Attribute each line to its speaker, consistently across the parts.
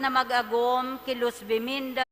Speaker 1: Na mag-agom kilos biminda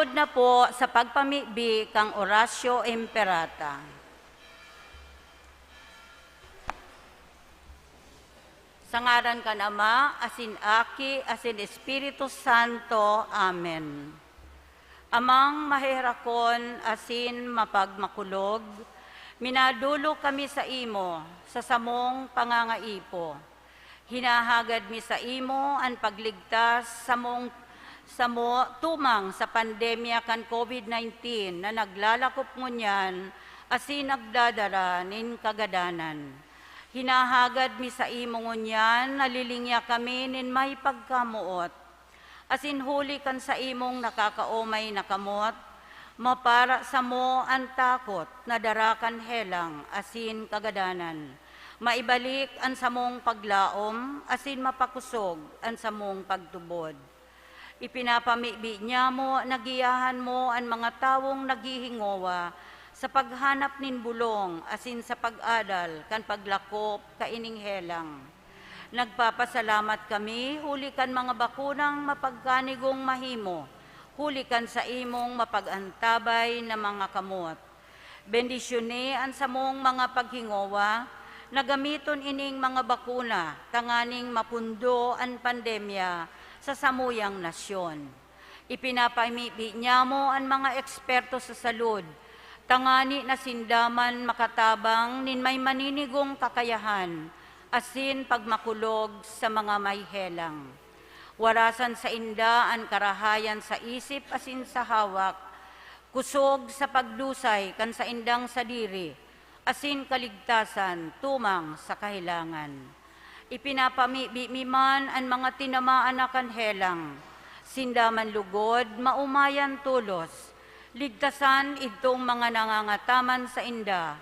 Speaker 1: Sunod na po sa pagpamibi kang Oratio Imperata. Sa ngaran kan Ama, asin Aki, asin Espiritu Santo. Amen. Amang mahirakon, asin mapagmakulog, minadulo kami sa imo, sa samong pangangaipo. Hinahagad mi sa imo ang pagligtas samo tumang sa pandemya kan COVID-19 na naglalakop ngunyan asin nagdadara nin kagadanan. Hinahagad mi sa imo ngunyan, nalilingya kami nin may pagkamuot. Asin huli kan sa imong nakakaumay na kamot, mapara sa mo ang takot na darakan helang asin kagadanan. Maibalik ang samong paglaom, asin mapakusog ang samong pagtubod. Ipinapamibi niya mo, nagiyahan mo ang mga tawong naghihingowa sa paghanap nin bulong, asin sa pag-adal, kan paglakop, kaining helang. Nagpapasalamat kami, huli kan mga bakunang mapagkanigong mahimo, huli kan sa imong mapag-antabay na mga kamot. Bendisyone ang samong mga paghingowa, nagamiton ining mga bakuna, tanganing mapundo ang pandemya sa samuyang nasyon. Ipinapamibi niya mo ang mga eksperto sa salud, tangani na sindaman makatabang nin may maninigong kakayahan, asin pagmakulog sa mga may helang. Warasan sa inda ang karahayan sa isip asin sa hawak, kusog sa pagdusay kan sa indang sadiri, asin kaligtasan tumang sa kahilangan. Ipinapamibi man ang mga tinamaan na kanhelang, sindaman lugod, maumayan tulos, ligtasan itong mga nangangataman sa inda,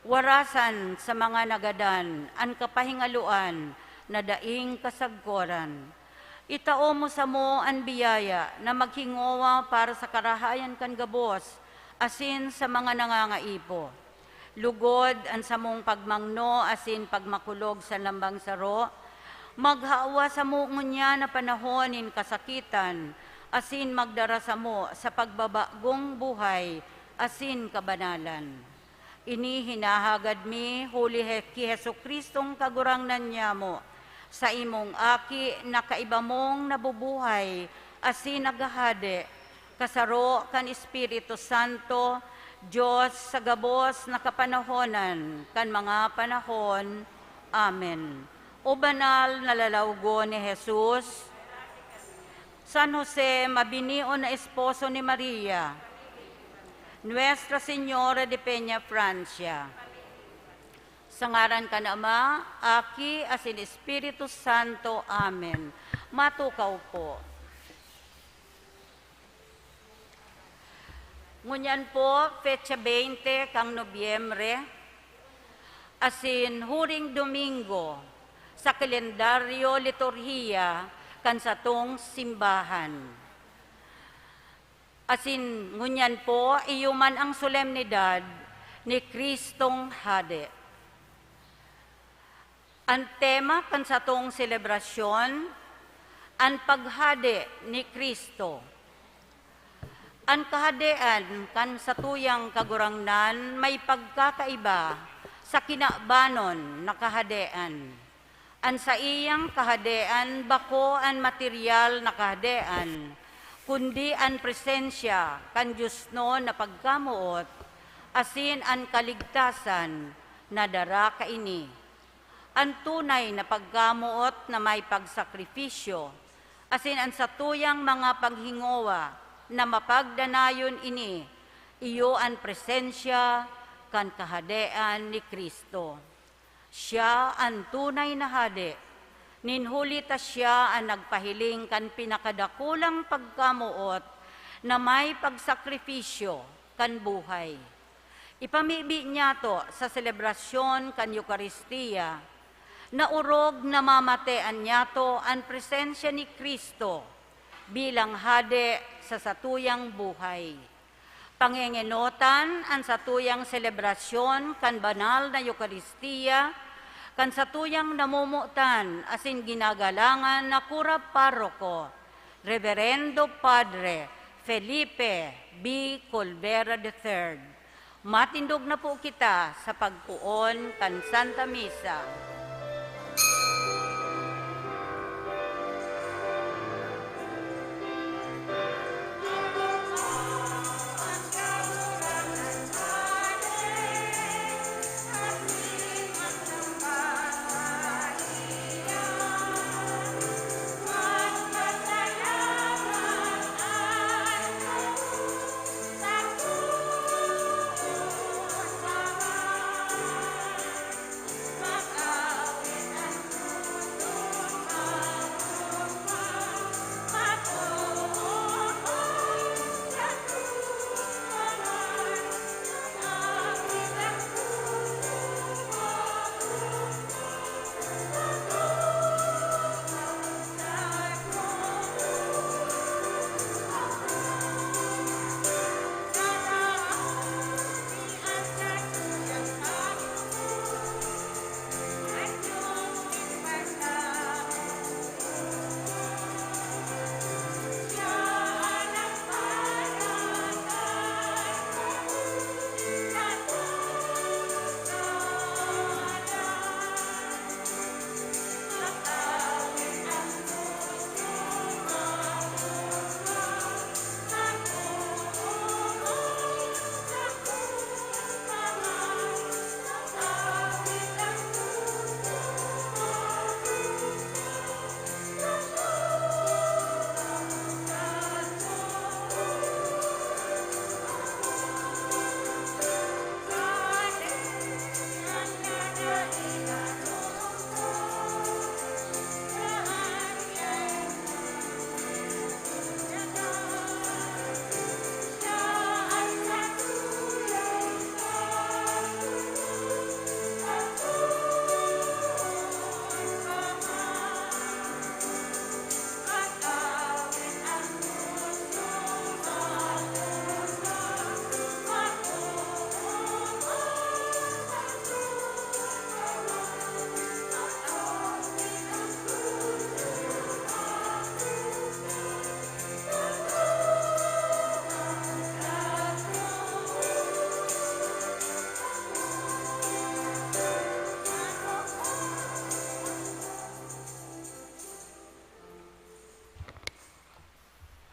Speaker 1: warasan sa mga nagadan, ang kapahingaluan na daing kasagkoran. Itao mo sa mo ang biyaya na maghingowa para sa karahayan kan gabos, asin sa mga nangangaipo. Lugod ang samong pagmangno, asin pagmakulog sa lambang saro, maghawa sa mo ngunya na panahonin kasakitan, asin magdara sa mo sa pagbabagong buhay, asin kabanalan. Ini hinahagad mi, huli ki Jesukristong kagurangnan niya mo, sa imong aki na kaiba mong nabubuhay, asin nagahade, kasaro kan Espiritu Santo, Diyos sa gabos na kapanahonan, kan mga panahon. Amen. O banal na lalawgo ni Jesus, San Jose, mabinio na esposo ni Maria, Nuestra Señora de Peña, Francia, sa ngaran ka na Ama, Aki, asin Espiritu Santo. Amen. Matukaw po. Ngunyan po, Petsa 20 kang Nobyembre, asin huring Domingo, sa kalendaryo liturhiya, kan satong simbahan. Asin ngunyan po, iyuman ang solemnidad ni Kristong Hade. Ang tema kan satong selebrasyon, ang paghade ni Kristo. Ang kahadean kan sa tuyang kagurangnan may pagkakaiba sa kinabanon na kahadean. An sa iyang kahadean bako an material na kahadean, kundi an presensya kan Diyos no na pagkamuot, asin an kaligtasan na dara kaini. An tunay na pagkamuot na may pagsakripisyo, asin an sa tuyang mga paghingowa, na mapagdanayon ini, iyo ang presensya kan kahadean ni Kristo. Siya ang tunay na hade, ninhulita siya ang nagpahiling kan pinakadakulang pagkamuot na may pagsakripisyo kan buhay. Ipamibi niya to sa selebrasyon kan Eucharistia, na urog na mamatean niya to ang presensya ni Kristo bilang hade sa satuyang buhay. Pangengenotan ang satuyang selebrasyon kan banal na Eucharistia, kan satuyang namumutan asin ginagalangan na kura paroko, Reverendo Padre Felipe B. Colbera III. Matindog na po kita sa pagpuon kan Santa Misa.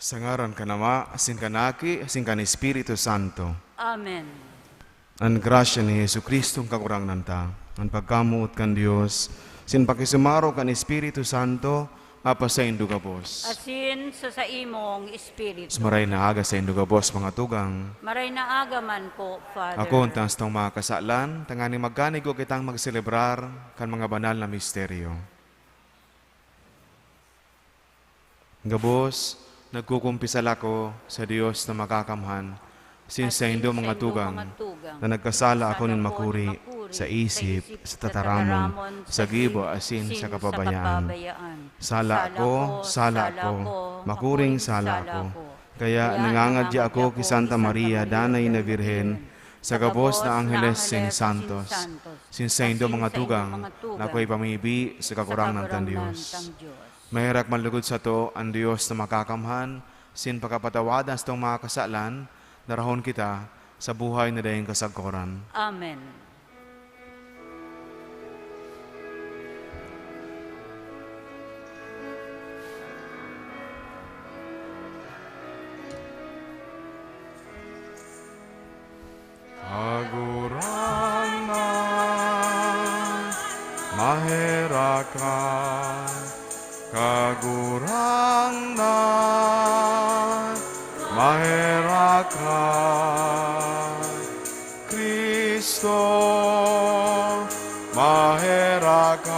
Speaker 2: Sa ngaran ka Ama, asin ka naki, asin ka ni Espiritu Santo.
Speaker 1: Amen.
Speaker 2: Ang grasya ni Jesu Kristo kakurang nanta, ang pagkamuot kan Dios, sin pakisumaro kan Espiritu Santo, apa sa induga bos.
Speaker 1: Asin sa imong espiritu.
Speaker 2: Maray na aga sa induga bos, mga tugang.
Speaker 1: Maray na agaman po, Father.
Speaker 2: Ako, ang tang mga kasalan, tangani magkanig ko kitang magselebrar kan mga banal na misteryo. Gabos, nagkukumpisal ako sa Diyos na makakamhan, since sa indo mga tugang, na nagkasala ako nin makuri sa isip, sa tataramon, sa gibo, asin sa kapabayaan. Sala ko, makuring sala ko. Kaya nangangadya ako kay Santa Maria, danay na Birhen, sa gabos na Angeles sin Santos, since sa indo mga tugang, na ako'y pamibi sa kakurang ng tan Diyos. Mahirak manlugod sa to ang Diyos na makakamhan, sin pagkapatawadan sa itong mga kasalan, narahon kita sa buhay na dayang kasagkoran.
Speaker 1: Amen.
Speaker 2: Agurang na mahirakan, kagurang na mahirakan, Kristo mahirakan,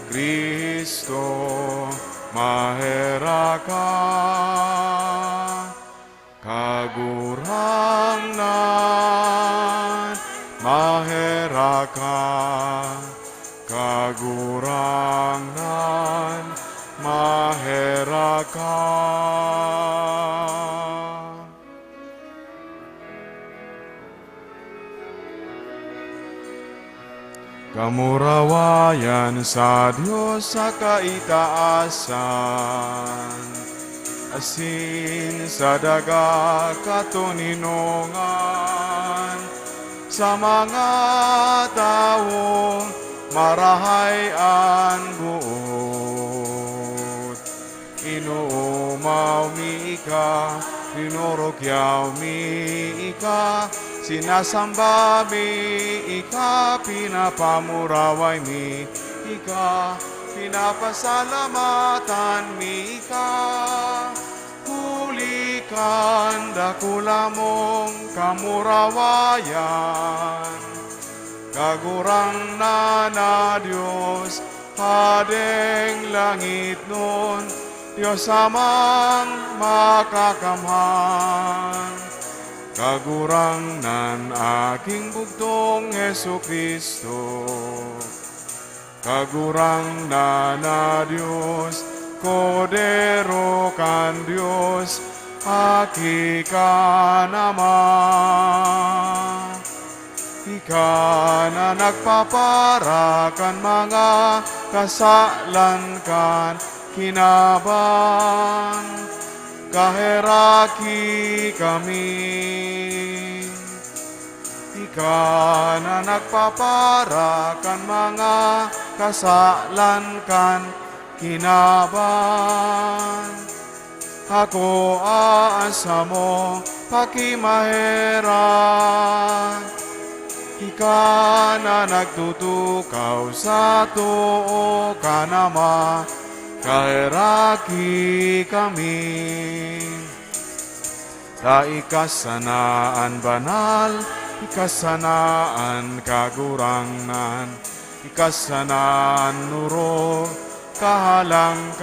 Speaker 2: Kristo mahirakan, kagurang na mahirakan, kagurangnan mahirakan. Kamurawayan sa Diyos sa kaitaasan, asin sa daga katuninongan, sa mga taong marahayan buot. Inuumaw mi ika, inurokyaw mi ika, sinasamba mi ika, pinapamuraway mi ika, pinapasalamatan mi ika. Hulikan dakula mong kamurawayan, kagurang na Diyos, Hadeng langit nun, Diyos amang makakamhan. Kagurang nan aking bugtong Hesu Kristo, kagurang na Diyos, Kodero kan Diyos, aki ka naman. Ika na nagpapara kan mga kasalan kan kinaban, kaheraki kami. Ika na nagpapara kan mga kasalan kan kinaban. Ako aasa mo pakimaheran, ika na nagtutukaw sa tuo ka nama, kaheraki kami. Ta ikasanaan banal, ikasanaan kagurangnan, ikasanaan nuro, kahalangkaw.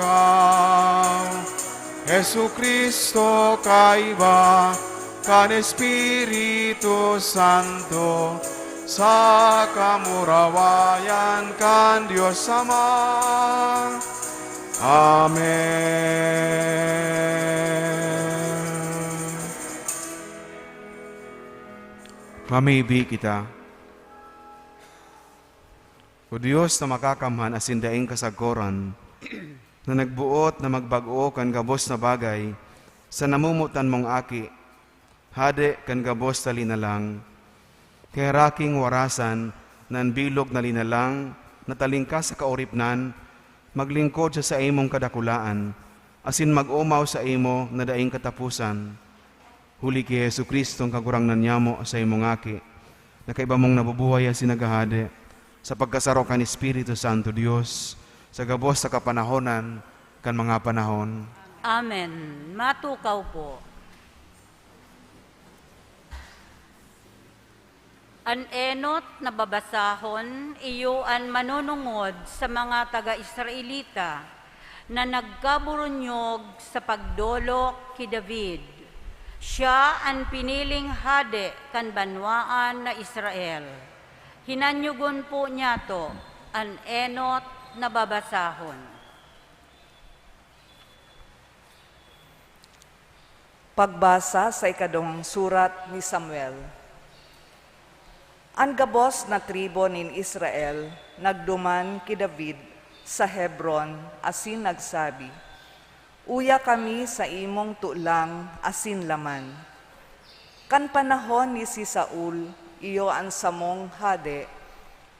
Speaker 2: Hesu Kristo kaiba, kan Espiritu Santo, sa kamurawayan kan Diyos Ama. Amen. Mamibi kita. O Diyos na makakamhan asin daing kasagoran, na nagbuot na magbago kan gabos na bagay, sa namumutan mong aki, hade kan gabos na linalang, kaya raking warasan, nan bilog na linalang, natalingka sa kauripnan, maglingkod siya sa imong kadakulaan, asin mag-umaw sa imo na daing katapusan. Huli ki Yesu Kristo ang kagurangnan niyamo sa imong aki, na kaiba mong nabubuhay asin nagahade, sa pagkasaro kan Espiritu Santo Dios, sa gabos sa kapanahonan, kan mga panahon.
Speaker 1: Amen. Matukaw po. An enot na babasahon, iyo an manunungod sa mga taga-Israelita na nagkaburunyog sa pagdolok ki David. Siya ang piniling hade kan banwaan na Israel. Hinanyugon po niya to an enot na babasahon.
Speaker 3: Pagbasa sa ikadong surat ni Samuel. Ang gabos na tribo nin Israel nagduman ki David sa Hebron asin nagsabi, "Uya kami sa imong tulang asin laman." Kan panahon ni si Saul, iyo ang samong hade,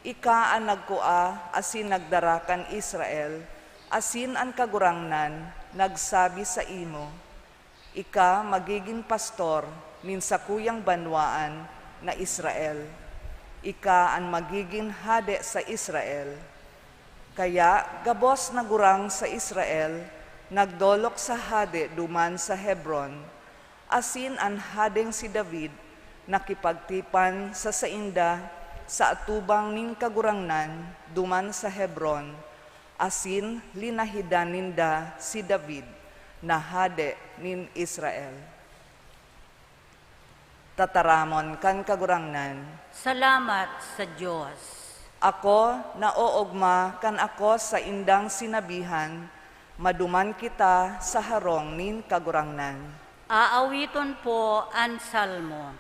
Speaker 3: ika ang nagkua asin nagdarakan Israel, asin ang kagurangnan nagsabi sa imo, ika magiging pastor nin sa kuyang banwaan na Israel. Ika ang magiging hade sa Israel. Kaya gabos na gurang sa Israel, nagdolok sa hade duman sa Hebron, asin ang hadeng si David nakipagtipan sa sainda sa atubang ning kagurangnan duman sa Hebron, asin linahidan ninda si David na hade nin Israel. Tataramon kan kagurangnan.
Speaker 1: Salamat sa Diyos.
Speaker 3: Ako naoogma kan ako sa indang sinabihan, maduman kita sa harong nin kagurangnan.
Speaker 1: Aawiton po ang salmo.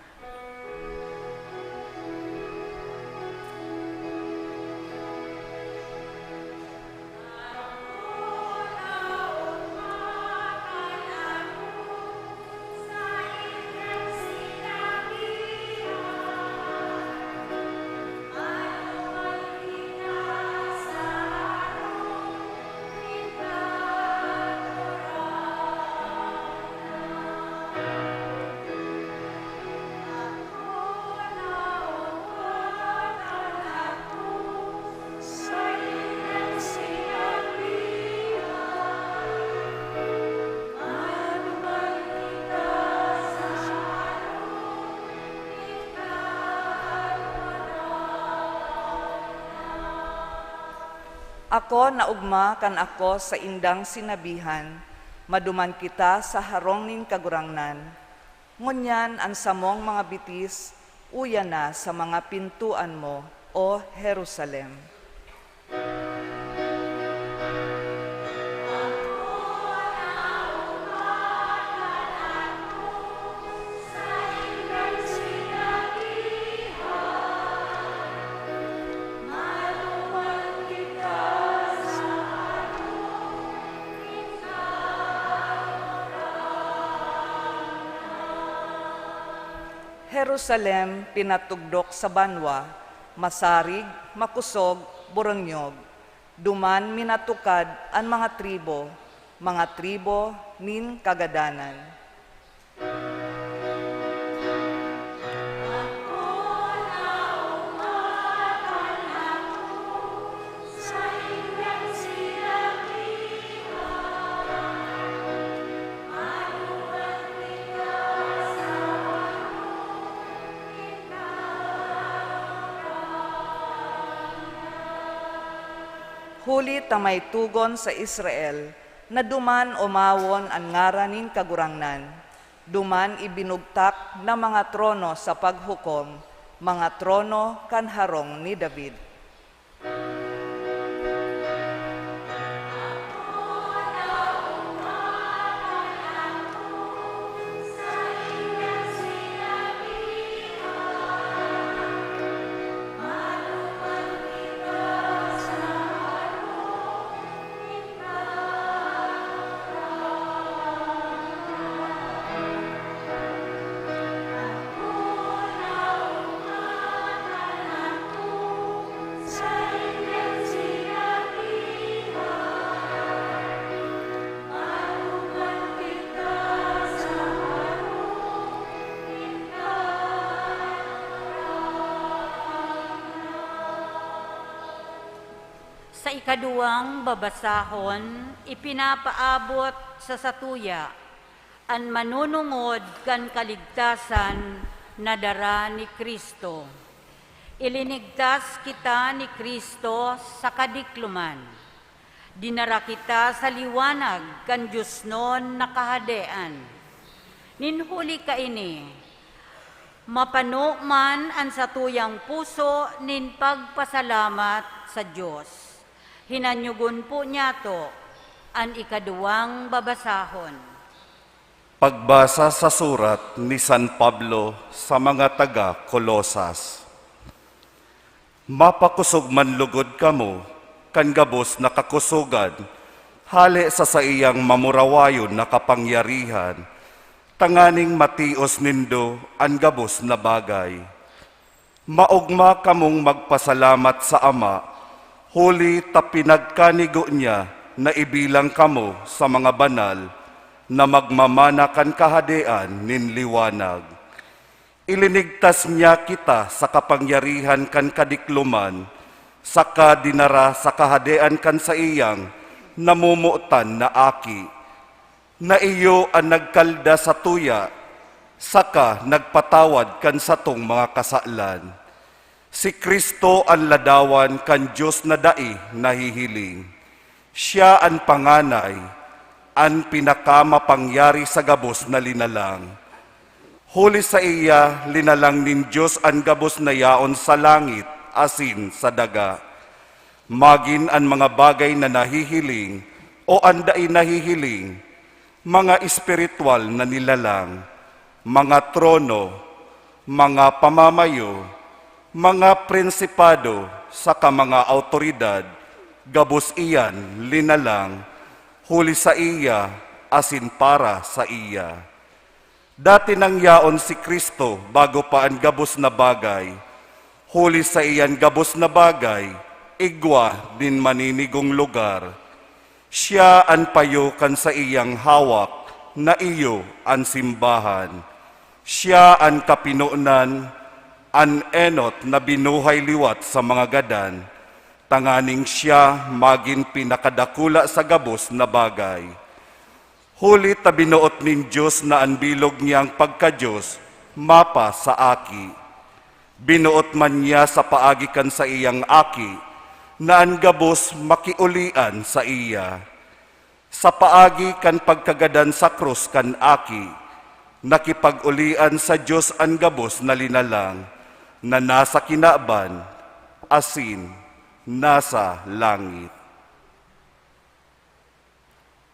Speaker 3: Ako naugma kan ako sa indang sinabihan, maduman kita sa harong ning kagurangnan. Ngunyan ang samong mga bitis, uya na sa mga pintuan mo, o Jerusalem. Jerusalem pinatugdok sa banwa, masarig, makusog, burangyog. Duman minatukad ang mga tribo nin kagadanan. Huli tamay tugon sa Israel, na duman umawon ang ngaraning kagurangnan. Duman ibinugtak na mga trono sa paghukom, mga trono kan harong ni David.
Speaker 1: Sa ikaduwang babasahon, ipinapaabot sa satuya ang manunungod kan kaligtasan na dara ni Kristo. Ilinigtas kita ni Kristo sa kadikluman. Dinara kita sa liwanag kan Diyos noon nakahadean. Ninhuli ka ini, mapano man ang satuyang puso nin pagpasalamat sa Diyos. Hinanyugon po niya to ang ikaduwang babasahon.
Speaker 4: Pagbasa sa surat ni San Pablo sa mga taga-Kolosas. Mapakusog man lugod kamo, kan gabos na kakusugan, hali sa iyang mamurawayon na kapangyarihan, tanganing matios nindo ang gabos na bagay. Maugma kamong magpasalamat sa Ama, huli ta pinagkanigo niya na ibilang kamo sa mga banal na magmamana kan kahadean nin liwanag. Ilinigtas niya kita sa kapangyarihan kan kadikluman, saka dinara sa kahadean kan sa iyang namumutan na aki, na iyo ang nagkalda sa tuya, saka nagpatawad kan satong mga kasalan. Si Kristo ang ladawan kan Diyos na dai nahihiling. Siya ang panganay, ang pinakamapangyari sa gabos na linalang. Huli sa iya, linalang nin Diyos ang gabos na yaon sa langit, asin sa daga. Magin ang mga bagay na nahihiling o ang dai nahihiling, mga espiritual na nilalang, mga trono, mga pamamayo, mga prinsipado, saka mga autoridad, gabos iyan, linalang, huli sa iya, asin para sa iya. Dati nang yaon si Kristo bago pa ang gabos na bagay, huli sa iyan gabos na bagay, igwa din maninigong lugar. Siya ang payukan sa iyang hawak, na iyo ang simbahan. Siya ang kapinunan, an enot na binuhay liwat sa mga gadan, tanganing siya maging pinakadakula sa gabos na bagay. Huli ta binuot nin Diyos na ang bilog niyang pagka-Diyos, mapa sa aki. Binuot man niya sa paagikan sa iyang aki, na ang gabos makiulian sa iya. Sa paagi kan pagkagadan sa krus kan aki, nakipag-ulian sa Diyos ang gabos na linalang, na nasa kinaban, asin, nasa langit.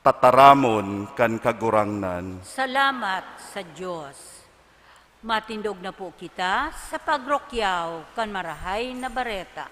Speaker 4: Tataramon kan kagurangnan.
Speaker 1: Salamat sa Diyos. Matindog na po kita sa pagrokyaw kan marahay na bareta.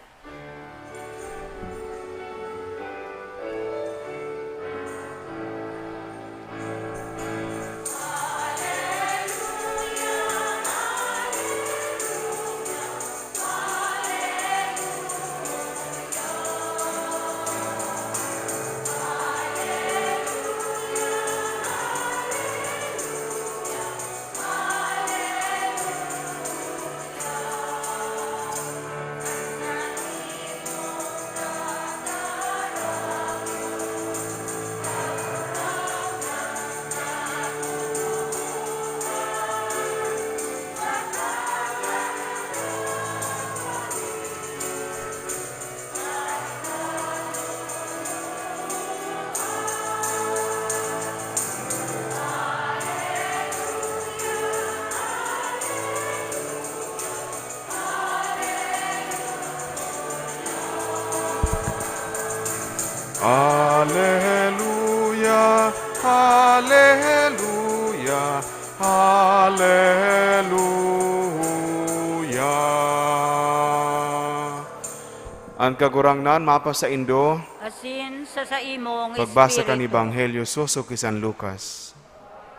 Speaker 2: Hallelujah, hallelujah, hallelujah. Ang kagurangnan mapa sa Indo,
Speaker 1: Asin sa imong
Speaker 2: pagbasa kan
Speaker 1: espiritu.
Speaker 2: Ebanghelyo suso kay San Lucas.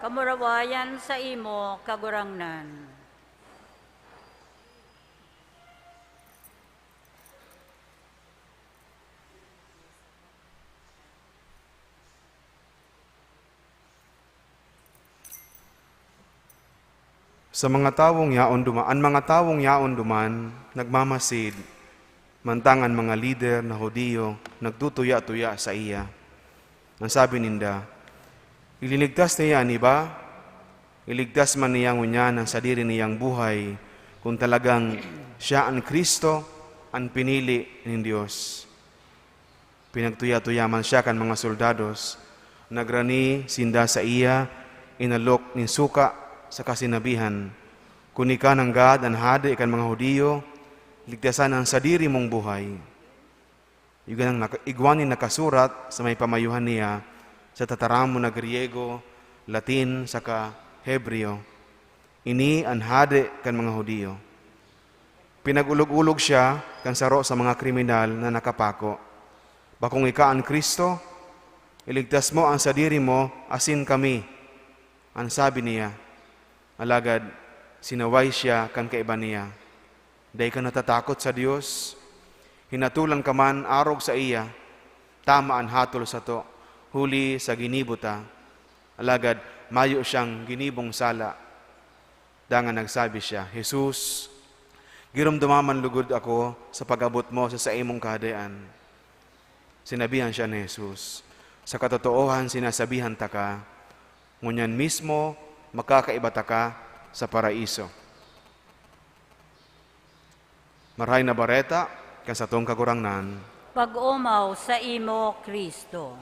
Speaker 1: Kamurawayan sa imo kagurangnan.
Speaker 2: Sa mga tawong yaon duman, ang mga tawong yaon duman, nagmamasid, mantangan mga lider na Hudiyo, nagtutuya-tuya sa iya. Ang sabi ninda, ililigtas niya ni ba? Iligtas man niya ngunyan ang sadiri niyang buhay, kung talagang siya ang Kristo, ang pinili ng Diyos. Pinagtuya-tuya man siya kan mga soldados, nagrani sinda sa iya, inalok ni suka sa kasinabihan, kuni ka ng God, ang hadi ikan mga Hudiyo, ligtasan ang sadiri mong buhay. Igwanin nakasurat sa may pamayuhan niya sa tataramo na Griego, Latin, saka Hebreo. Ini ang hadi kan mga Hudiyo. Pinagulog-ulog siya kan saro sa mga kriminal na nakapako. Bakong ika ang Kristo, iligtas mo ang sadiri mo, asin kami. Ang sabi niya, alagad, sinaway siya kan kaiba niya. Day ka natatakot sa Diyos, hinatulan ka man arog sa iya, tama ang hatol sa to, huli sa ginibuta. Alagad, mayo siyang ginibong sala. Dangan nagsabi siya, Jesus, girumdumaman lugod ako sa pag-abot mo sa imong kahadayaan. Sinabihan siya ni Jesus, sa katotoohan sinasabihan ta ka, ngunyan mismo makakaibata ka sa paraiso. Maray na bareta, kasatong kagurangnan.
Speaker 1: Pag-umaw sa imo, Kristo.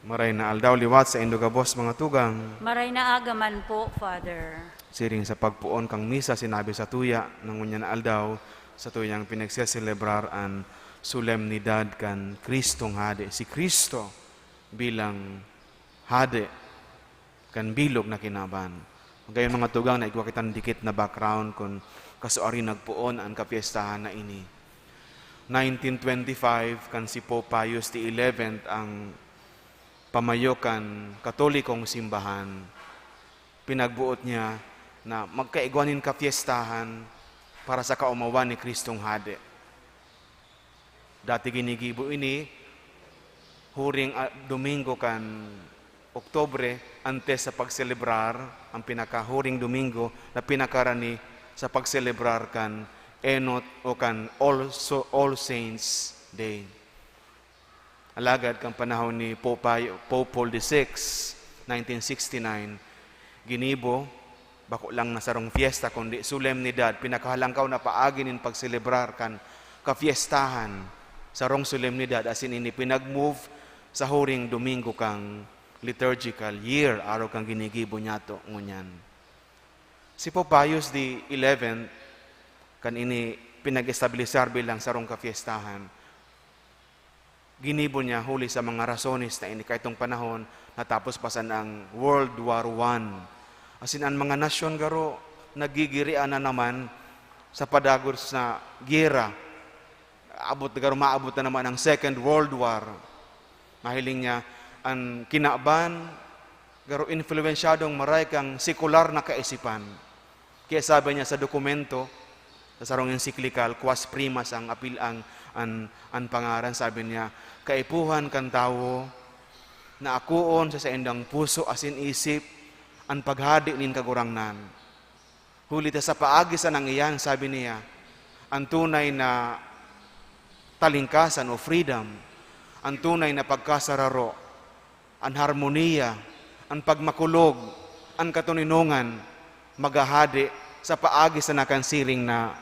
Speaker 2: Maray na aldaw liwat sa indugabos mga tugang.
Speaker 1: Maray na agaman po, Father.
Speaker 2: Siring sa pagpuon kang misa, sinabi sa tuya, ng unyan aldaw, sa tuyang pinagseselebrar ang solemnidad kan Kristong Hade. Si Kristo bilang Hade, kan bilog na kinaban. Gayon mga tugang na igwa kitang dikit na background kung kasuari nagpuon ang kapiestahan na ini. 1925 kan si Pope Pius XI ang pamayokan katolikong simbahan. Pinagbuot niya na magkaigwanin kapiestahan para sa kaumawan ni Kristong Hade. Dati ginigibo ini huring Domingo kan Oktobre, antes sa pagselebrar, ang pinakahuring Domingo na pinakarani sa pagselebrar kan Enot o kan All Saints Day. Alagad kang panahon ni Pope Paul VI, 1969, ginibo, bako lang nasarong fiesta, kundi solemnidad, pinakahalangkaw na paagi nin pagselebrar kan kafiestahan sarong solemnidad asin ini pinag-move sa huring Domingo kang liturgical year araw kang ginigibo nyato ngunyan. Si Pope Pius XI kan ini pinag-establisar bilang sarong kafiestahan. Ginibo niya huli sa mga rasones na ini kaitong panahon natapos pa sa ang World War I. Asin ang mga nasyon garo nagigirian na naman sa padagos na giyera. Maabot na naman ang Second World War. Mahiling niya ang kinaban, garo influensyadong maray kang sekular na kaisipan. Kaya sabi niya sa dokumento, sa sarong encyclical, Quas Primas ang apil ang pangaran, sabi niya, kaipuhan kan tao na akuon sa indang puso asin isip ang paghadi nin kagurangnan. Huli ta sa paagi sa nang iyan, sabi niya, ang tunay na talingkasan o freedom, ang tunay na pagkasararo, ang harmonia, ang pagmakulog, ang katuninungan, magahadi sa paagi sa nakansiring na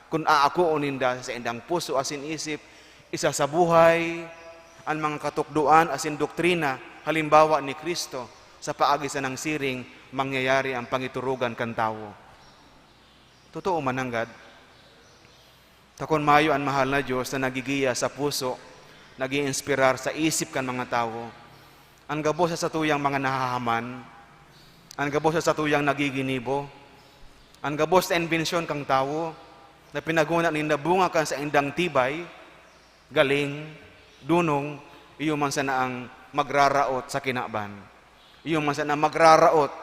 Speaker 2: kung aakuon ninda sa indang puso asin isip, isa sa buhay, ang mga katukduan asin doktrina, halimbawa ni Kristo, sa paagi sa nang siring, mangyayari ang pangiturugan kan tao. Totoo mananggad. Takon mayo ang mahal na Diyos na nagigiya sa puso, nag-iinspirar sa isip kan mga tao. Ang gabo sa satuyang mga nahahaman, ang gabo sa satuyang nagiginibo, ang gabo sa inbensyon kang tao, na pinaguna ni nabunga kan sa indang tibay, galing, dunong, iyo man sa naang magraraot sa kinaban. Iyo man sa na magraraot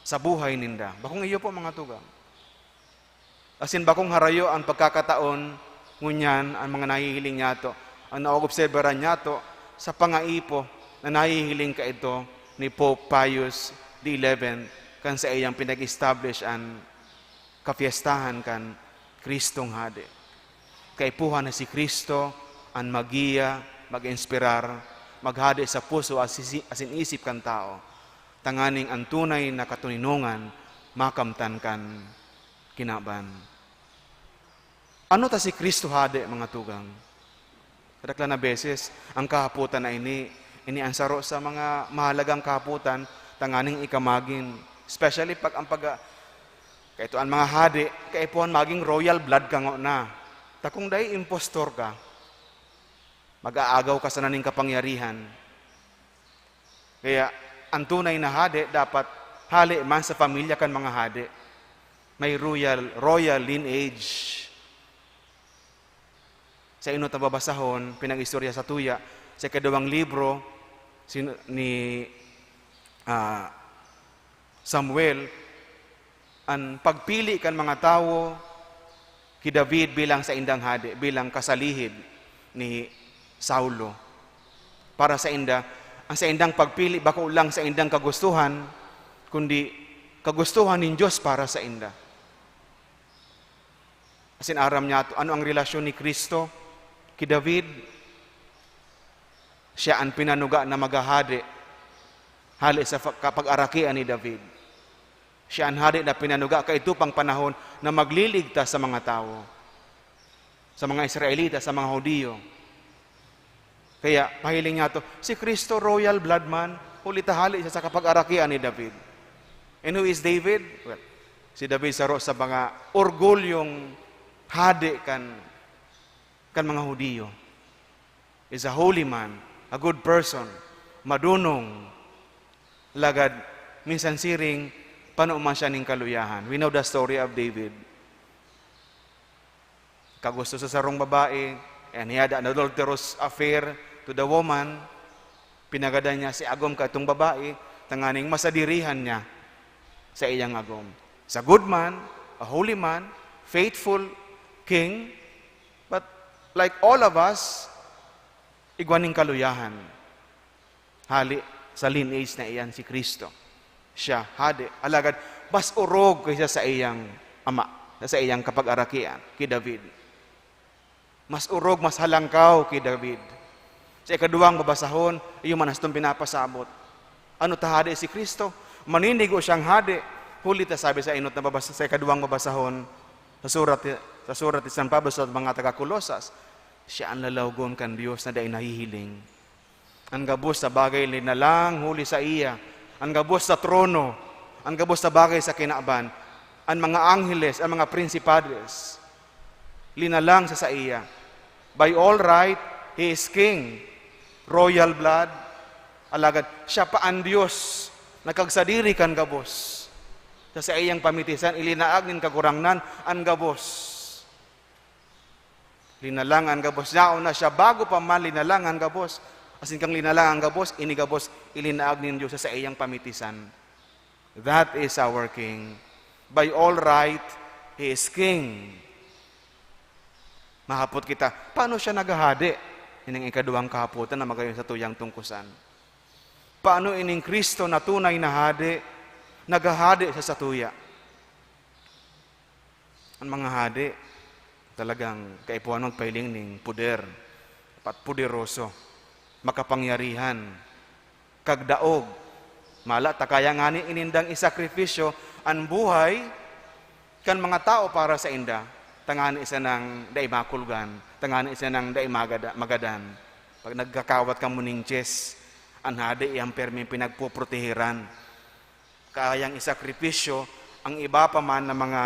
Speaker 2: sa buhay ninda. Bakong iyo po mga tugang. Asin bakong harayo ang pagkakataon ngunyan ang mga nahihiling nyato, ang naobserbaran nyato sa pangaipo na nahihiling ka ito ni Pope Pius XI kan sa iyang pinag-establish ang kafiestahan kan Kristong Hade. Kaipuhan na si Kristo ang magiya, mag-inspirar, maghade sa puso asin isip kan tao. Tanganing ang tunay na katuninungan makamtan kan kinaban. Ano ta si Kristo Hade, mga tugang? Kadaklan na beses, ang kahaputan na ini ansaro sa mga mahalagang kahaputan, tanganing ikamagin. Especially pag kaito ang mga hade, kaipuhan maging royal blood ka na. Takong day impostor ka, mag-aagaw ka sa naning kapangyarihan. Kaya, ang tunay na hade, dapat hali man sa pamilya kan mga hade. May royal lineage. Sa inot na babasahon, pinag-istorya sa tuya, sa kadawang libro ni Samuel, ang pagpili kan mga tao ki David bilang sa indang hade, bilang kasalihid ni Saulo. Para sa ang sa indang pagpili, bako lang sa indang kagustuhan, kundi kagustuhan ng Diyos para sa inda. Asin aram niya, ano ang relasyon ni Kristo ki David? Siya ang pinanuga na magahade, hali sa kapag-arakian ni David. Siya ang hade na pinanuga kaito pang panahon na magliligtas sa mga tao, sa mga Israelita, sa mga Hudiyo. Kaya pahiling niya to, si Kristo royal blood man, hulitahali siya sa kapag-arakian ni David. And who is David? Well, si David saro sa mga orgulyong hade kan mga Hudiyo. Is a holy man, a good person, madunong, lagad, minsan siring, panuman siya ng kaluyahan. We know the story of David. Kagusto sa sarong babae, and he had an adulterous affair to the woman. Pinagada niya si agom ka itong babae, tanganing masadirihan niya sa iyang agom. He's a good man, a holy man, faithful king, but like all of us, igwaning kaluyahan. Hali sa lineage na iyan si Kristo. Siya, hade, alagad, mas urog kaysa sa iyang ama, sa iyang kapag-arakian, kay David. Mas urog, mas halangkaw kay David. Sa ikaduwang babasahon, iyo man hastong pinapasabot. Ano ta hade si Kristo? Maninigo siyang hade. Huli ta sabi sa inot na sa ikaduwang babasahon, sa sa surat ni San Pablo sa mga taga-Kolosas, siya ang lalawgon kan Dios na dahil nahihiling. Ang gabos sa bagay linalang huli sa iya, ang gabos sa trono, ang gabos sa bagay sa kinaaban, ang mga angheles, ang mga prinsipades, linalang sa iya. By all right, He is King, royal blood, alagad, siya pa ang Diyos, nakagsadiri kan gabos. Sa iyang pamitisan, ilinaag nin kagurangnan, ang gabos. Linalang ang gabos. Naon na siya, bago pa man linalang ang gabos. Asin kang linalang ang gabos, inigabos, ilinaag nin Diyos sa iyang pamitisan. That is our King. By all right, He is King. Mahapot kita, paano siya naghahadi? Ining ikaduhang kahaputan na magayon sa tuyang tungkusan. Paano ining Kristo na tunay na hadi, naghahadi sa satuya? Ang mga hadi, talagang kaipuan magpailing ning puder, pat puderoso, makapangyarihan, kagdaog, mala takaya nga ni inindang isakripisyo ang buhay kan mga tao para sa inda. Tangani isa ng dai makulgan, tangani isa ng dai magadan. Pag nagkakawat ka muning chess, ang hadi iyang permi pinagpuprotehiran. Kayang isakripisyo ang iba pa man na mga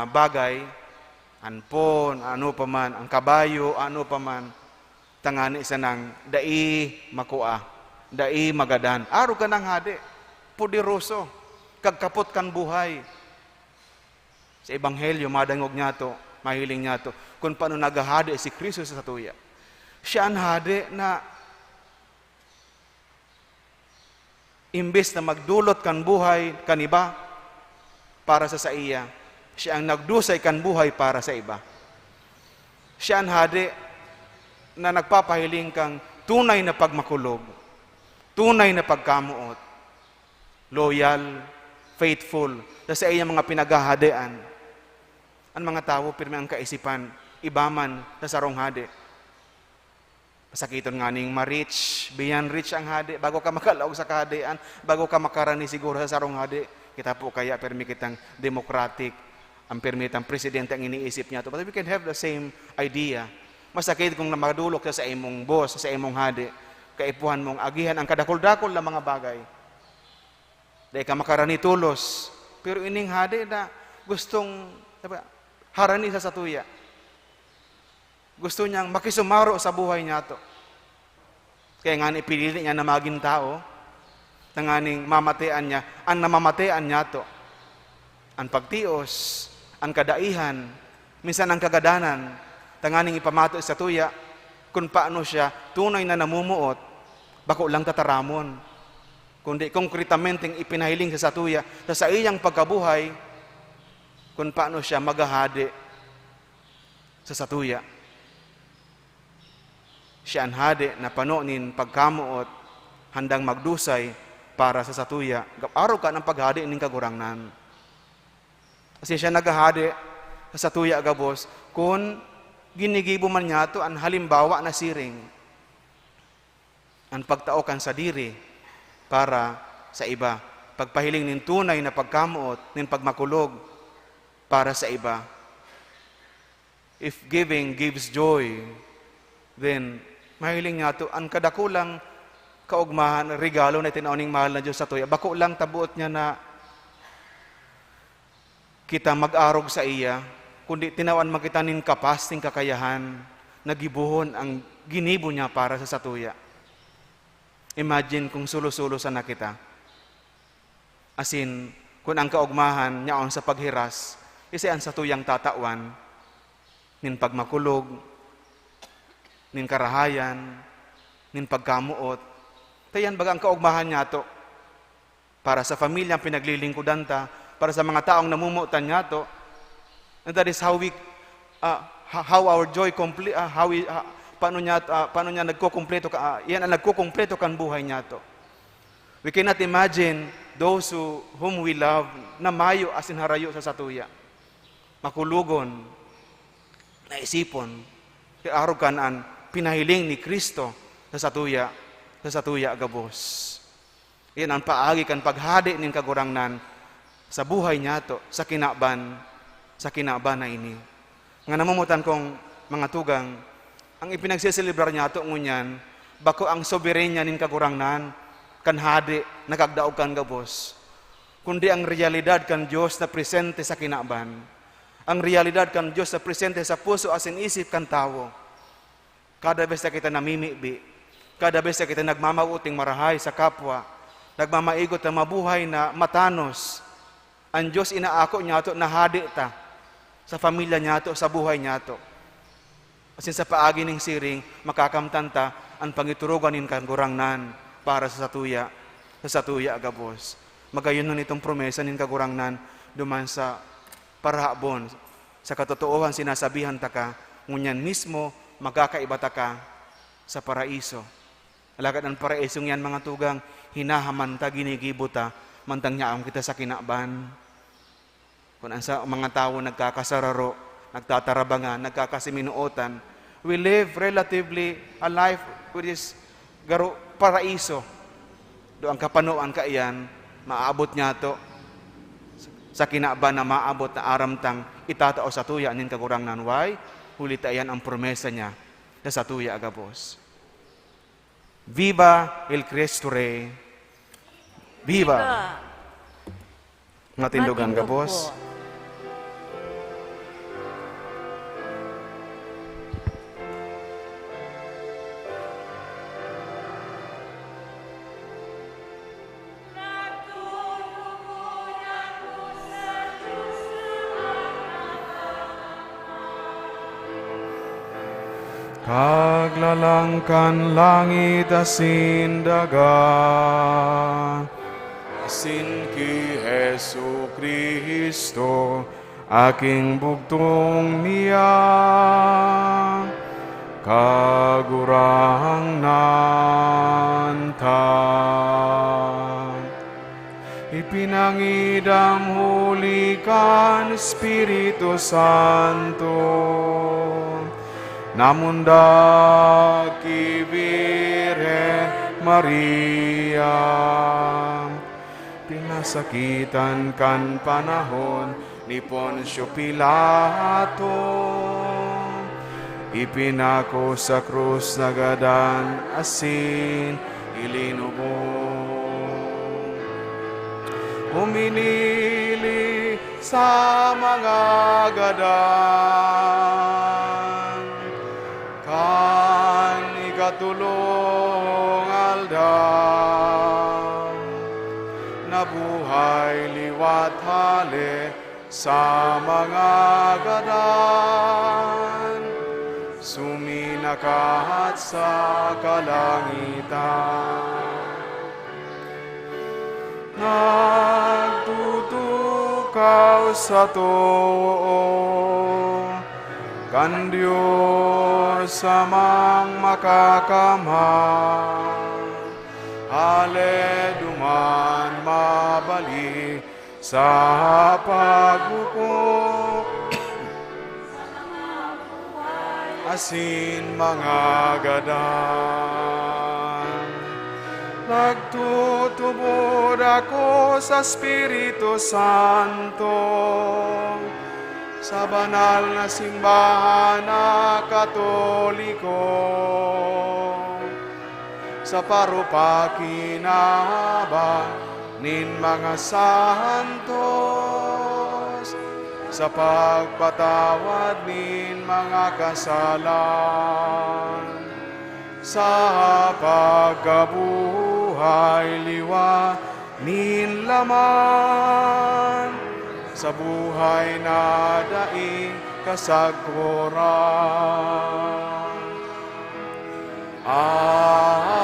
Speaker 2: bagay, anpon, ano pa man, ang kabayo, ano pa man, tangani isa ng dai makua, dai magadan. Aro ka ng hadi, poderoso, kagkapot kan buhay. Sa Ebanghelyo, madangog niya to, mahiling niya to, kung paano naghahadi si Kristo sa satuya. Siya ang hadi na imbes na magdulot kan buhay kaniba para sa iya, siya ang nagdusay kan buhay para sa iba. Siya ang hadi na nagpapahiling kang tunay na pagmakulog, tunay na pagkamuot, loyal, faithful, sa iyang mga pinaghahadian. Ang mga tao, pirmi ang kaisipan, ibaman sa sarong hadi. Pasakiton nga ning ma-rich, beyond rich ang hadi, bago ka makalaog sa kahadian, bago ka makarani siguro sa sarong hadi, kita po kaya pirmi kitang democratic, ang pirmi kitang presidente ang iniisip niya to. But we can have the same idea. Masakit kung namadulok sa imong boss, sa imong hadi, kaipuhan mong agihan ang kadakol-dakol na mga bagay. Dahil ka makarani tulos, pero ining hadi na gustong harani sa satuya. Gusto niyang makisumaro sa buhay niya to. Kaya nga ipilili niya na maging tao, nanganing mamatayan niya, ang namamatayan niya to. Ang pagtios, ang kadaihan, minsan ang kagadanan, tanganing ipamato sa tuya, kung paano siya tunay na namumuot, bako lang tataramon. Kundi konkretamenteng ipinahiling sa satuya, sa iyang pagkabuhay, kung paano siya maghahadi sa satuya. Siya ang hadi na panonin pagkamuot, handang magdusay para sa satuya. Araw ka ng paghadi ning kagurangnan. Kasi siya naghahadi sa satuya gabos, kung ginigibo man niya to ang halimbawa na siring, ang pagtaokan sa diri para sa iba. Pagpahiling nin tunay na pagkamuot, nin pagmakulog, para sa iba. If giving gives joy, then mahiling nga to, ang kadakulang kaugmahan, regalo na tinauning mahal na Diyos sa tuya, bako lang tabuot niya na kita mag-arog sa iya, kundi tinawan makitanin kapas, ting kakayahan, nagibuhon ang ginibo niya para sa satuya. Imagine kung sulo-sulo sana kita. Asin, kung ang kaugmahan niyaon sa paghiras, kasi ang satuyang tatawan, nin pagmakulog, nin karahayan, nin pagkamuot. Tayan baga ang kaugmahan niya to. Para sa pamilyang pinaglilingkudan ta, para sa mga taong namumutan niya to. And that is how how our joy complete, paano niya nagkukumpleto ka, yan ang nagkukumpleto kan buhay niya to. We cannot imagine those whom we love na mayo asin harayo sa satuya. Makulugon, naisipon, arog kanaan, pinahiling ni Kristo sa satuya gabos. Yan ang paagi kan paghadi ning kagurangnan sa buhay niya to, sa kinaban, sa kinaba na ini. Nga namumutan kong mga tugang, ang ipinagsiselebrar niya ito ngunyan, bako ang soberenya nin kagurangnan, kan hadi, nakagdaog kan gabos. Kundi ang realidad kan Diyos na presente sa kinaban. Ang realidad kan Diyos na presente sa puso asin isip kan tao. Kada bes na kita namimibi, kada bes na kita nagmamauting marahay sa kapwa, nagmamaigot na mabuhay na matanos, ang Diyos inaako niya ito na hadi ta sa pamilya niya ito, sa buhay niya ito. Asin sa paagi ng siring, makakamtan ta ang pangiturugan nin kagurangnan para sa satuya agabos. Magayon nun itong promesa nin kagurangnan duman sa parahabon. Sa katotoohan sinasabihan ta ka, ngunyan mismo magkakaibata ka sa paraiso. Alagad ang paraisong yan mga tugang, hinahaman ta, ginigibo ta, mantang nyaam kita sa kinaban. Kung sa mga tao nagkakasararo, nagtatarabangan, nagkakasiminuotan, we live relatively a life which is paraiso. Do ang kapanuan ka iyan, maaabot niya to sa kinaban na maabot na aramtang itatao sa tuya nin kagurangnan. Why? Huli tayan ang promesa niya na sa tuya agabos. Viva el Cristo Rey. Viva! Mga tindugan gabos. Kaglalangkan langit asin dagat, asin ki Jesu Kristo, aking bugtong niya, kagurangnan ta. Ipinangidam huli kan Espiritu Santo, namunda ki Virgen Maria, pinasakitan kan panahon ni Poncio Pilato, ipinako sa krus nagadan asin ilinubong, uminili sa mga gadan, kan ikatulong aldaw, nabuhay liwat hali sa mga gadan, suminakahat sa kalangitan, nagtutukaw sa too, kan Diyos amang makakamhan, hale duman mabali sa paghukom, asin mga gadan. Nagtutubod ako sa Espiritu Santo, sa banal na simbahan na Katoliko, sa parupakinabang nin mga santos, sa pagpatawad nin mga kasalan, sa pagkabuhay liwa nin laman, sa buhay na daing kasagpuran. Amen.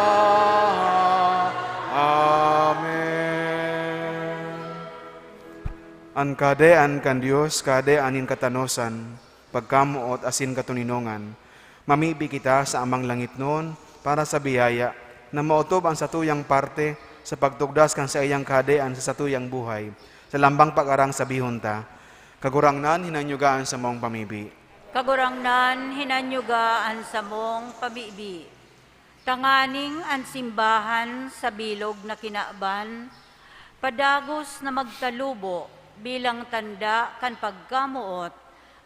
Speaker 2: An kadean kan Dios, kadeanin katanosan, pagkamuot asin katuninongan, mamibi kita sa amang langit noon para sa biyaya na mautob ang satuyang parte sa pagtugdas kan sa iyang kadean sa satuyang buhay, sa lambang pag-arang sabihon ta, kagurangnan hinanyugaan sa mong pamibi.
Speaker 1: Kagurangnan hinanyugaan sa mong pamibi. Tanganing ang simbahan sa bilog na kinaaban, padagos na magtalubo, bilang tanda kan pagkamuot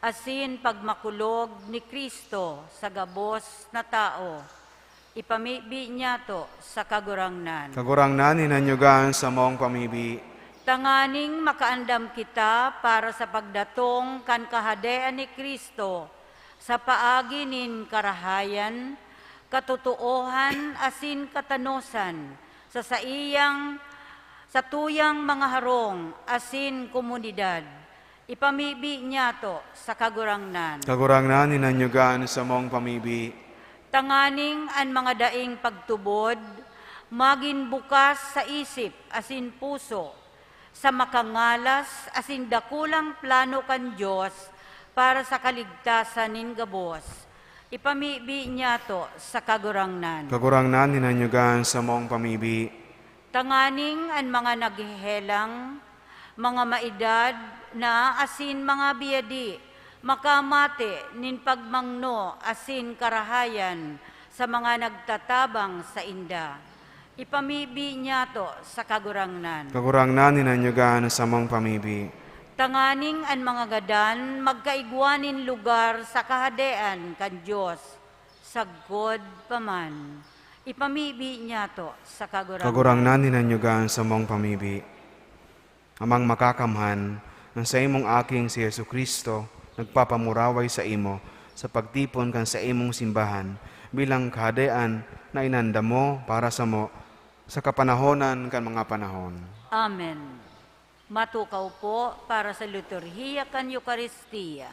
Speaker 1: asin pagmakulog ni Kristo sa gabos na tao. Ipamibi niya to sa kagurangnan.
Speaker 2: Kagurangnan inanyugan sa mong pamibi.
Speaker 1: Tanganing makaandam kita para sa pagdatong kan kahadean ni Kristo sa paagi nin karahayan, katutuohan asin katanosan sa tuyang mga harong asin komunidad. Ipamibi niya to sa kagurangnan.
Speaker 2: Kagurangnan inanyugan sa mong pamibi.
Speaker 1: Tanganing an mga daing pagtubod, magin bukas sa isip asin puso, sa makangalas asin dakulang plano kan Diyos para sa kaligtasan nin gabos. Ipamibi niya to sa kagurangnan.
Speaker 2: Kagurangnan inanyugan sa mong pamibi.
Speaker 1: Tanganing an mga naghihelang, mga maedad na asin mga biyadi, makamate nin pagmangno asin karahayan sa mga nagtatabang sa inda. Ipamibi niya to sa kagurangnan.
Speaker 2: Kagurangnan inanyugan sa mong pamibi.
Speaker 1: Tanganing an mga gadan, magkaigwanin lugar sa kahadean kan Diyos, sagkod paman. Ipamibi niya to sa kagurangnan.
Speaker 2: Kagurangnan inanyugan sa mong pamibi. Amang makakamhan, ng sa imong aking si Yesu Kristo, nagpapamuraway sa imo, sa pagtipon kan sa imong simbahan, bilang kahadean na inanda mo para sa mo, sa kapanahonan kan mga panahon.
Speaker 1: Amen. Matukaw po para sa liturhiya kan Eucharistia.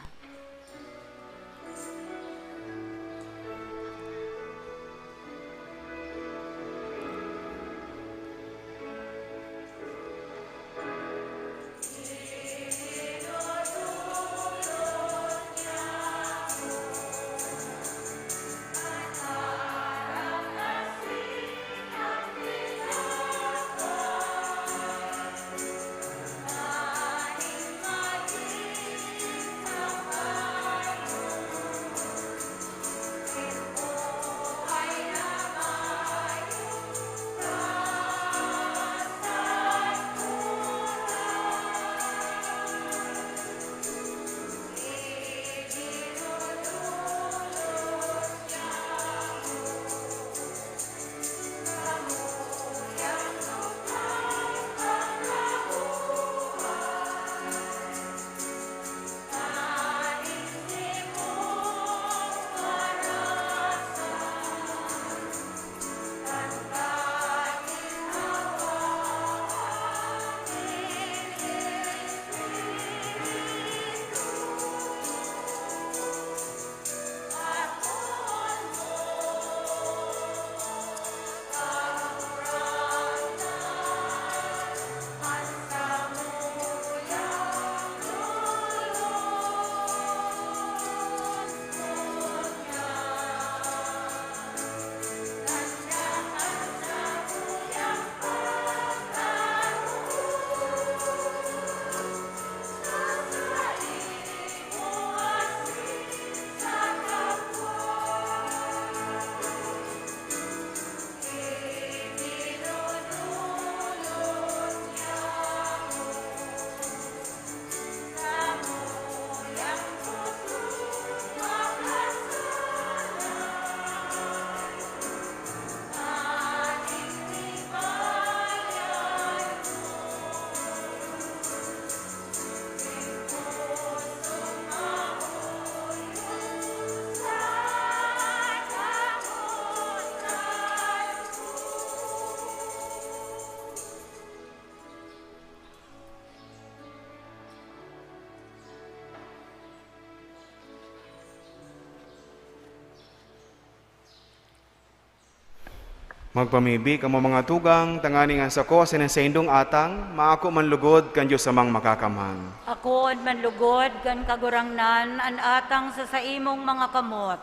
Speaker 2: Magpamibi kamo mga tugang, tangani nga sa ko, sinasindong atang, maako manlugod kan Diyos samang makakamhan.
Speaker 1: Ako manlugod kan kagurangnan an atang sa saimong mga kamot,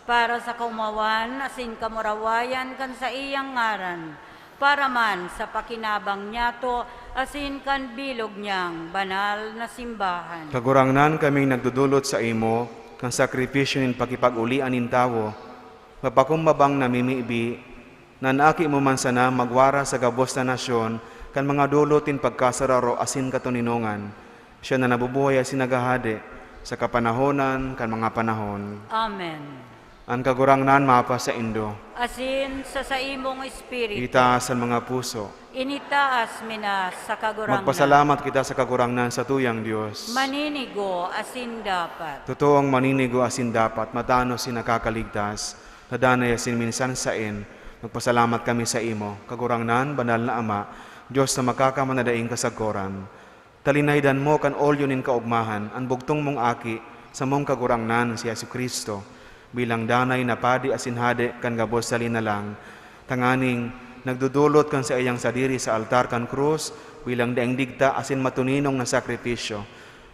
Speaker 1: para sa kaumawan asin kamurawayan kan sa iyang ngaran, para man sa pakinabang niya to asin kan bilog niyang banal na simbahan.
Speaker 2: Kagurangnan kaming nagdudulot sa imo, kan sakripisyo nin pakipag-ulian nin tawo, mapakumbabang namimibi, nanaki mo man sana magwara sa gabos na nasyon, kan mga dulotin pagkasararo asin katuninongan, Siya na nabubuhay asin nagahade sa kapanahonan kan mga panahon.
Speaker 1: Amen.
Speaker 2: Ang kagurangnan mapa sa Indo,
Speaker 1: Asin sa imong espiritu,
Speaker 2: itaas ang mga puso.
Speaker 1: initaas mina sa kagurangnan.
Speaker 2: Magpasalamat kita sa kagurangnan sa tuyang Diyos.
Speaker 1: Maninigo asin dapat.
Speaker 2: Totoong maninigo asin dapat, matano si nakakaligtas, nadanay asin minsan sain, magpasalamat kami sa imo, kagurangnan, banal na Ama, Diyos na makakamanadaing kasagkoran. Talinaydan mo kan olyo nin kaugmahan, ang bugtong mong aki, sa mong kagurangnan si Yesu Kristo, bilang danay na padi asin hade kan gabos sa linalang, tanganing nagdudulot kan sa iyang sadiri sa altar kan krus, bilang daing digta asin matuninong na sakripisyo.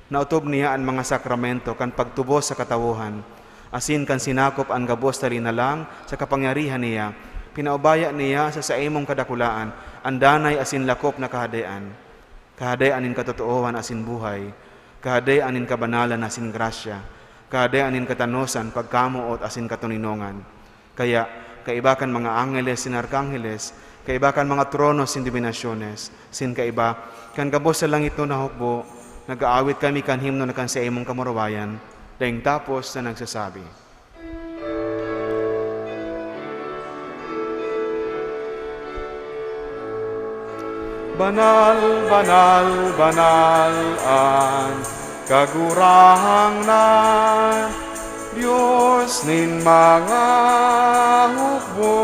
Speaker 2: Nautob niya ang mga sakramento kan pagtubos sa katawuhan, asin kan sinakop ang gabos sa linalang sa kapangyarihan niya, pinaubaya niya sa imong kadakulaan, ang danay asin lakop na kahadean. Kahadean in katotoohan asin buhay, kahadean in kabanalan asin grasya, kahadean in katanosan, pagkamuot asin katuninongan. Kaya, kaibakan mga angeles sin arkangheles, kaibakan mga tronos sin dominasyones, sin kaiba, kan gabos sa langit no nahukbo, nag-aawit kami kan himno na kan sa imong kamurawayan, daing tapos na nagsasabi. Banal, banal, banal ang kagurangnan, Diyos nin mga hukbo.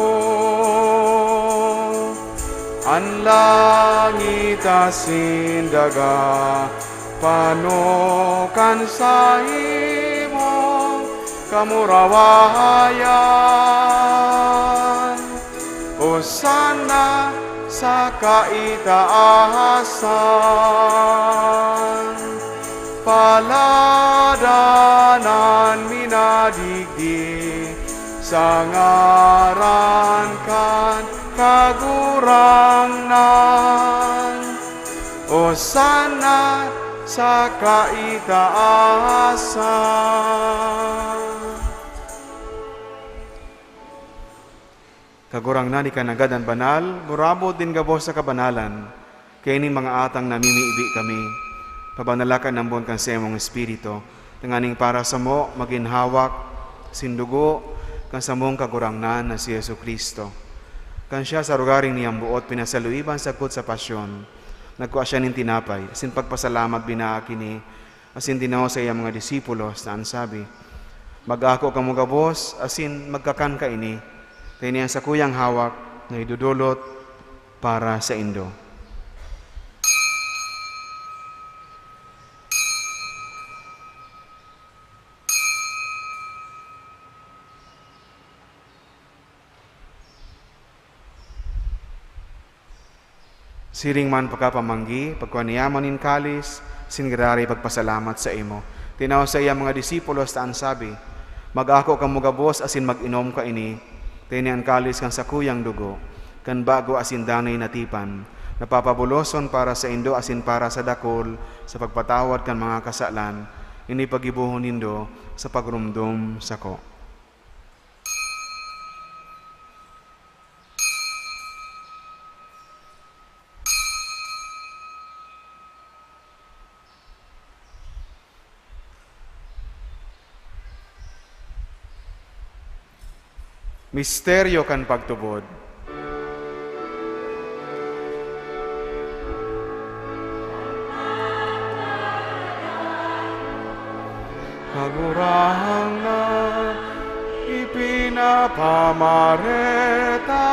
Speaker 2: Ang langit asin daga, panokan sa imong kamurawayan. Hosana sa kaitaasan, paladanan minadigdi, sa ngaran kan kagurangnan. Hosana sa kaitaasan. Kagurangnan ikanagad ang banal, murabot din gabos sa kabanalan, kaya ni mga atang namimiibi kami, pabanalakan ng buwan kan sa imong Espiritu, tanganing para sa mo, maginhawak, sindugo, kan sa mong kagurangnan na si Yesu Kristo. Kan siya sa rugaring niyang buot, pinasaluiban sakot sa pasyon, nagkuha siya nin tinapay, asin pagpasalamat binaakini, asin dinaw sa iyang mga disipulos, na ansabi, mag-ako ka mo gabos, asin magkakan ka ini, kaya niya sa kuyang hawak na idudulot para sa Indo. Siring man pagkapamanggi, pagkuaniyaman in kalis, singrari pagpasalamat sa imo. Tinaw sa iya mga disipulos taan sabi, mag-ako ka mugabos asin mag-inom ka ini, tinian kalis kan sa kuyang dugo, kan bago asin danay natipan, napapabuloson para sa Indo asin para sa dakol, sa pagpatawad kan mga kasalan, ini pagibuhon nindo sa pagrumdum sako. Misteryo kan pagtubod. Kagurang na ipinapamareta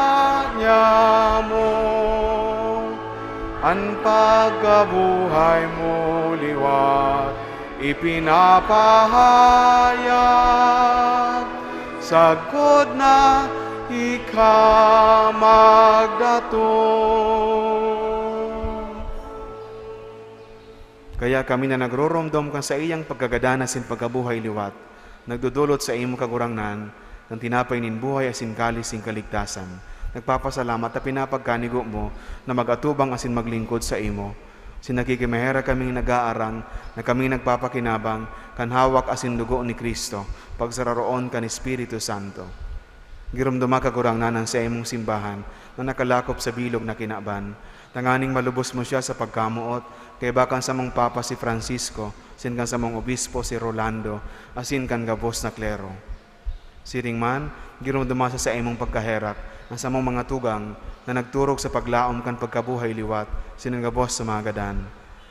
Speaker 2: niya mo, ang pagkabuhay mo liwat ipinapahayag. Sagod na ikamagdato. Kaya kami na nagroromdom kan sa iyang pagkagadanas sin pagkabuhay liwat, nagdudulot sa imong kagurangnan, ng tinapay nin buhay asin kalis sin kaligtasan. Nagpapasalamat na pinapagkanigo mo na magatubang asin maglingkod sa imo. Sinakikimahera kaming nag-aarang na kaming nagpapakinabang kan hawak asin dugo ni Kristo pagsararoon kan Espiritu Santo. Girumduma kagurangnan sa imong simbahan na nakalakop sa bilog na kinaban, Tanganing malubos mo siya sa pagkamuot, kay bakan sa mong Papa si Francisco, sin kan sa mong Obispo si Rolando, asin kan gabos na klero. Siring man, girumdumasa sa imong pagkaherak, ang sa mong mga tugang, na nagturog sa paglaom kan pagkabuhay liwat, sin gabos sa mga gadan.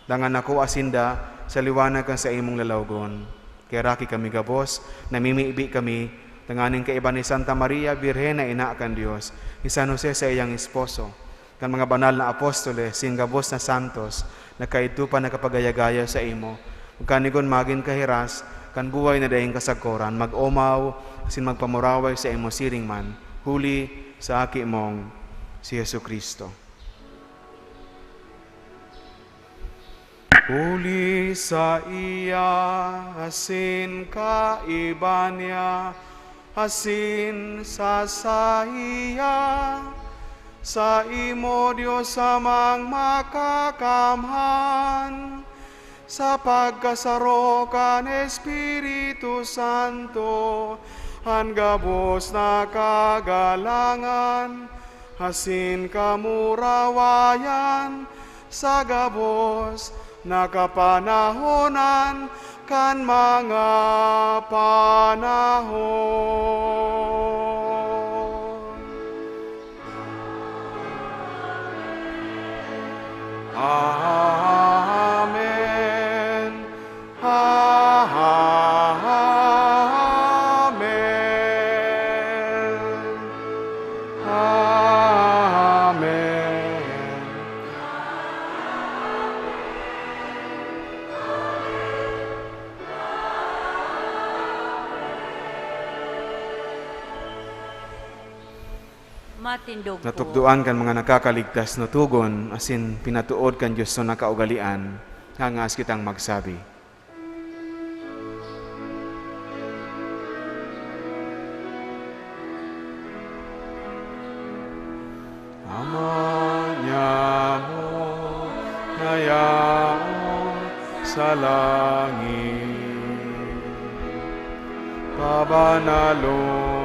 Speaker 2: Dangan ako asinda, sa liwanag kan sa imong lalawgon. Kaya raki kami gabos, namimiibi kami, tanganing kaiba ni Santa Maria, Birhen na ina kan Diyos, ni San Jose sa iyang esposo, kan mga banal na apostoles, sin gabos na santos, na kaitupan na kapagayagaya sa imo, kanigon magin kahiras, kan buhay na dahing kasagkoran, mag-omaw, sin magpamuraway sa imo siring man, huli sa aki mong si Yesu Kristo. Huli sa iya, asin kaiba niya, asin sa iya, sa imo Diyos amang makakamhan, sa pagkasarokan Espiritu Santo, ang gabos na kagalangan, asin kamurawayan, sa gabos na kapanahonan, kan mga panahon. Amen. Amen. Amen.
Speaker 1: Matindog ko.
Speaker 2: Natukduan kan mga nakakaligtas na tugon, asin pinatuod kan Diyos na nakaugalian, hangas kitang magsabi. Ama niya mo, nayaon sa langit, pabanalon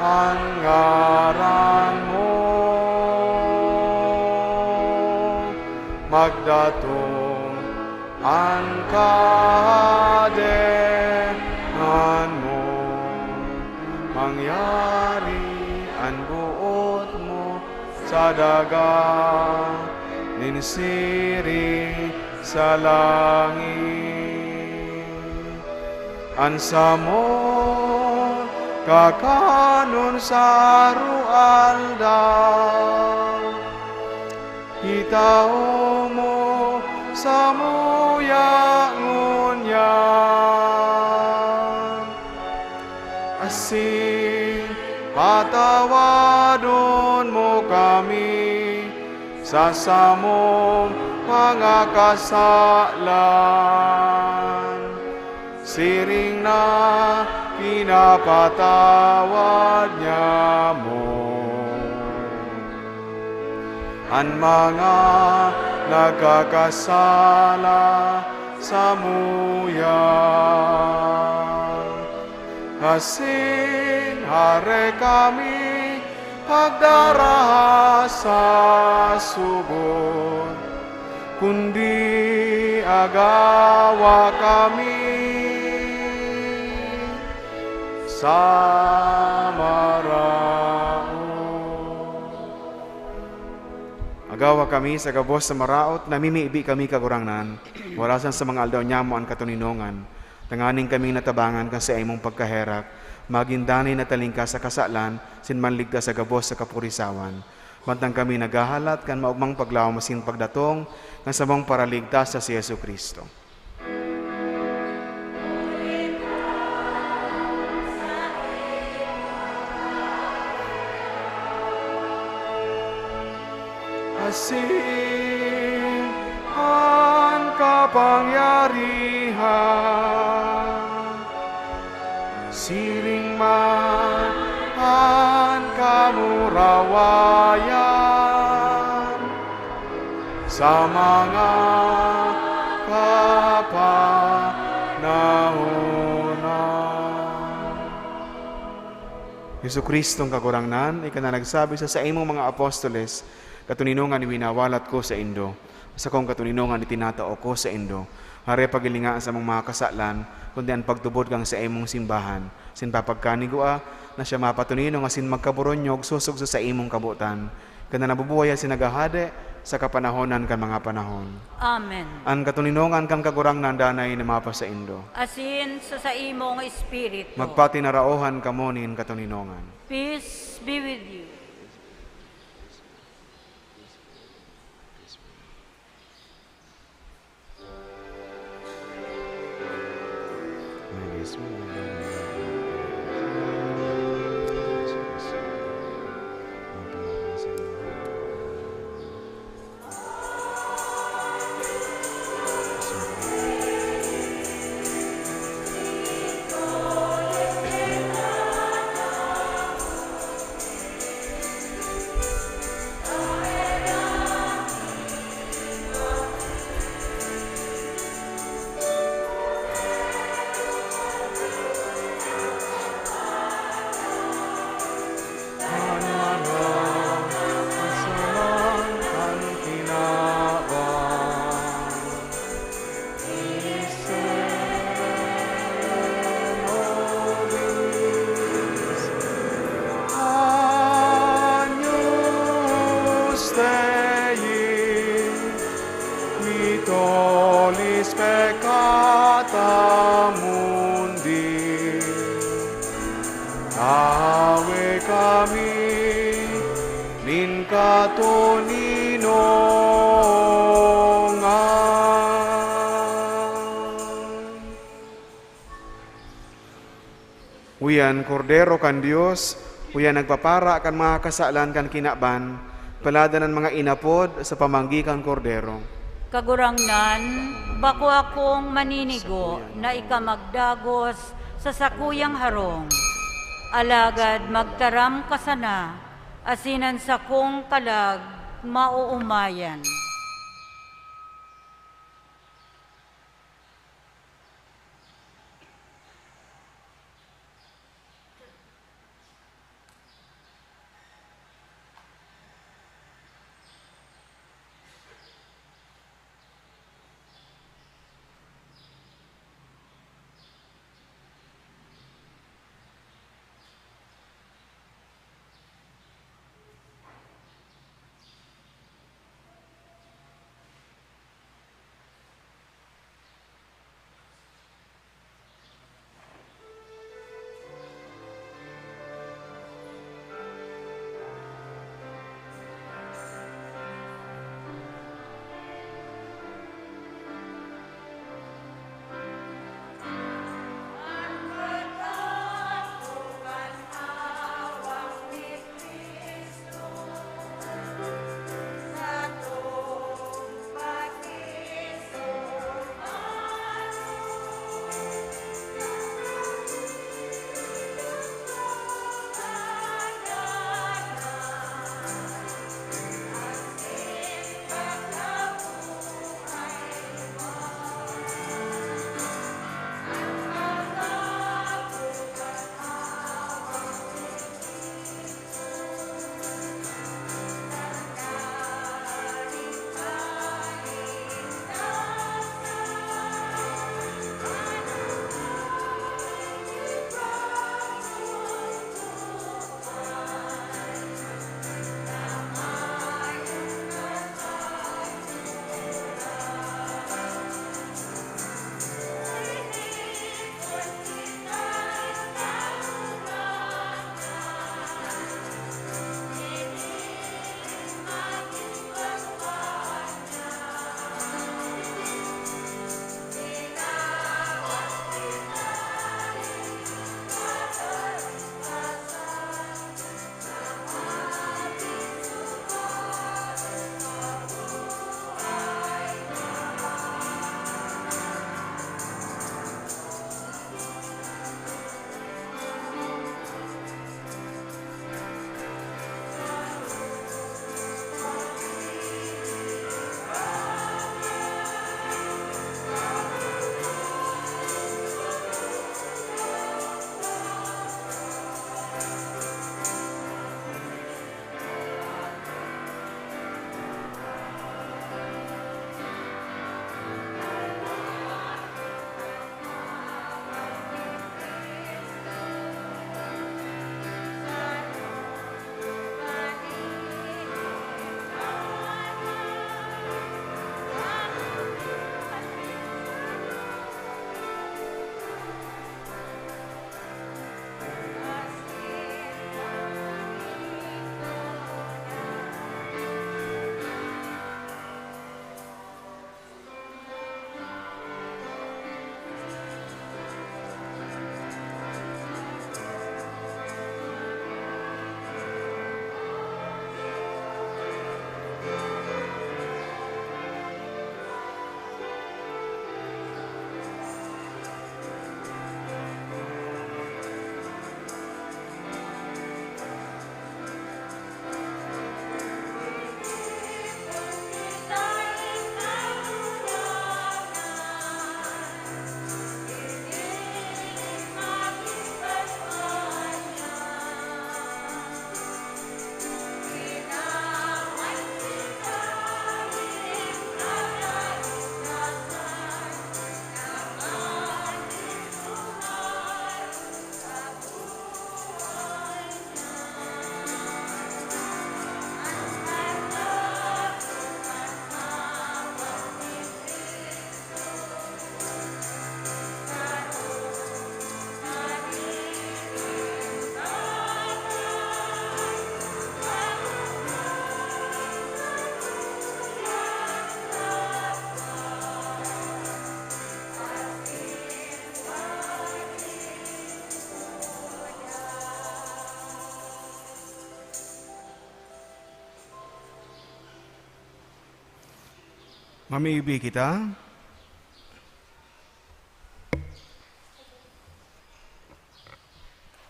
Speaker 2: ang ngaran mo, magdatong ang kahadenan mo, mangyari ang buot mo sa daga, ninsiri sa langit, ansa mo kakanon sa rualda, itao mo sa muyangunya, asin patawadon mo kami sa samong mga kasalan, siring na pinapatawad niya mo ang mga nagkakasala sa muyan. Asin hare kami pagdaraha sa subon, kundi agawa kami sa maraot. Agawa kami sa gabos sa maraot, namimiibi kami kagurangnan, warasan sa mga aldaw nyamo ang katuninongan, tanganing kaming natabangan kan sa imong pagkaherak, magindanay na talingka sa kasalan, sinmanligtas sa gabos sa kapurisawan. Bantang kami nagahalat kan maugmang paglaw masin pagdatong, kan sa mong paraligtas sa si Yesu Kristo. Asin ang kapangyarihan, siring man ang kamurawayan, sa mga kapanahonan. Jesu Kristong kagurangnan, ika na nagsabi sa imong mga apostoles, katuninungan ni winawalat ko sa indo. Sa kong katuninungan itinatao ko sa indo. Hare pagilingaan sa mong mga kasalan, kundi ang pagtubod kang sa imong simbahan. Sin papagkanigua, na siya mapatuninong asin magkaburonyog, susog sa imong kabutan. Kana nabubuhay sinagahade, sa kapanahonan kan mga panahon.
Speaker 1: Amen.
Speaker 2: Ang katuninungan kan kagurang nandanay na mapa sa indo.
Speaker 1: Asin sa imong espiritu.
Speaker 2: Magpatinaraohan kamo nin katuninungan.
Speaker 1: Peace be with you. Uyan, kordero kan Dios, uyan nagpapara kan mga kasalan kan kinaban, palada ng mga inapod sa pamanggi kan kordero. Kagurangnan, bako akong maninigo na ikamagdagos sa sakuyang harong. Alagad magtaram kasana, asinan sa kong kalag mauumayan.
Speaker 2: Mamiibi kita.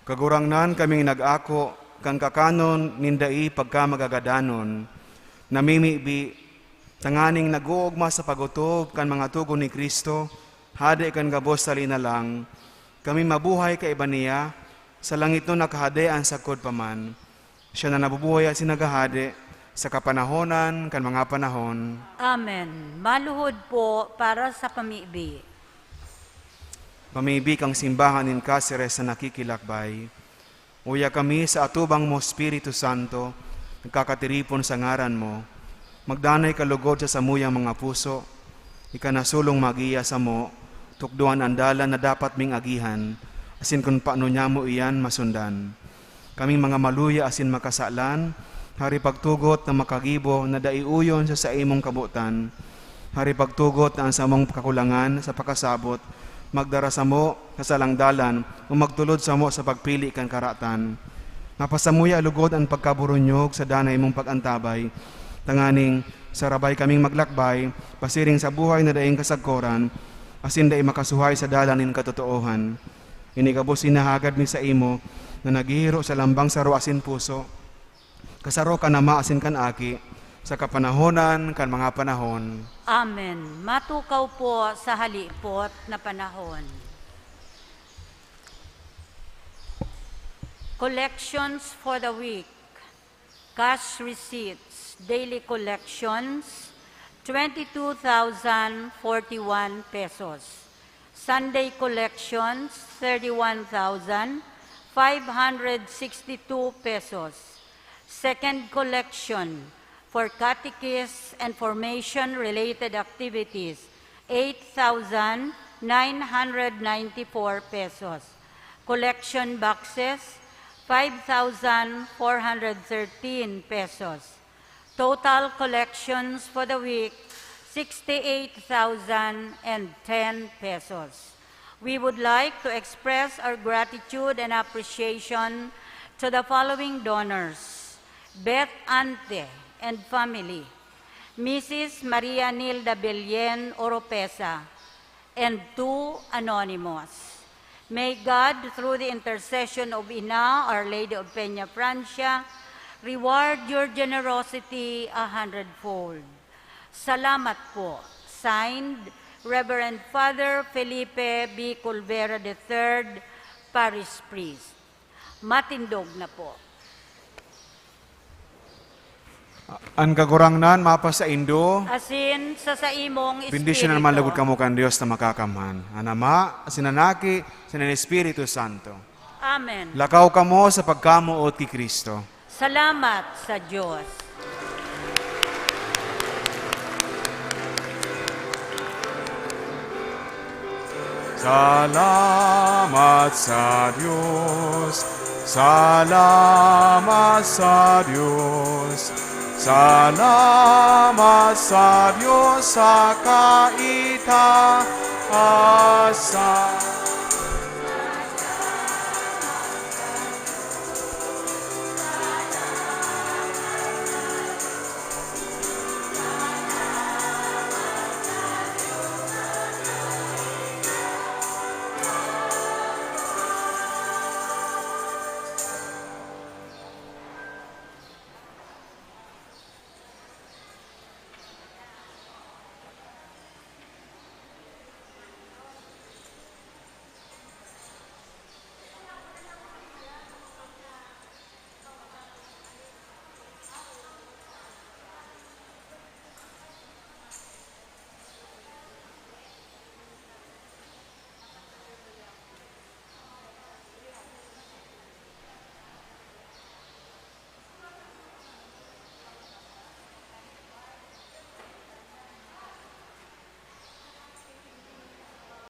Speaker 2: Kagurangnan kaming nag-ako, kang kakanon nindai pagka magagadanon, namimibi, tanganing nag-uugma sa pagutob kan mga tugon ni Kristo, hade kan gabos sa linalang, kami mabuhay ka iba niya, sa langit no nakahadean sa kod paman, siya na nabubuhay at sinagahade, sa kapanahonan kan mga panahon.
Speaker 1: Amen. Maluhod po para sa pamibi.
Speaker 2: Pamibig ang simbahan in Cáceres na nakikilakbay. Uya kami sa atubang mo, Espiritu Santo, nagkakatiripon sa ngaran mo. Magdanay kalugod sa samuyang mga puso, ikanasulong magiya sa mo, tukduan ang dalan na dapat ming agihan, asin kung paano niya mo iyan masundan. Kaming mga maluya asin makasalan, hari pagtugot na makagibo na daiuyon sa imong kabutan, hari pagtugot na ang samong kakulangan sa pakasabot, magdara sa mo sa salangdalan o magtulod sa mo sa pagpili kan karatan. Napasamuya alugod ang pagkaburunyog sa danay mong pagantabay. Tanganing sarabay kaming maglakbay, pasiring sa buhay na daing kasagkoran, asin daing makasuhay sa dalanin katotoohan. Inikabos sinahagad mi sa imo na naghihiro sa lambang saro asin puso. Kasaro ka na maasin kan aki, sa kapanahonan kan mga panahon.
Speaker 1: Amen. Matukaw po sa halipot na panahon. Collections for the week. Cash receipts. Daily collections, 22,041 pesos. Sunday collections, 31,562 pesos. Second collection, for catechist and formation-related activities, 8,994 pesos. Collection boxes, 5,413 pesos. Total collections for the week, 68,010 pesos. We would like to express our gratitude and appreciation to the following donors: Beth Ante and family, Mrs. Maria Nilda Belien Oropesa, and 2 anonymous. May God, through the intercession of Ina, Our Lady of Peña Francia, reward your generosity 100-fold. Salamat po. Signed, Reverend Father Felipe B. Culvera III, Parish Priest. Matindog na po.
Speaker 2: Ang kagurangnan mapa sa Indo,
Speaker 1: Asin sa imong espiritu.
Speaker 2: bendisyon naman lagod kamo kan Dios na makakamhan. Anama, sinanaki, sinan Espiritu Santo.
Speaker 1: Amen.
Speaker 2: Lakaw kamo sa pagkamuot ki Kristo.
Speaker 1: Salamat sa Diyos.
Speaker 2: Salamat sa Diyos, salamat sa Diyos, salamat sa Diyos sa kaitaasan.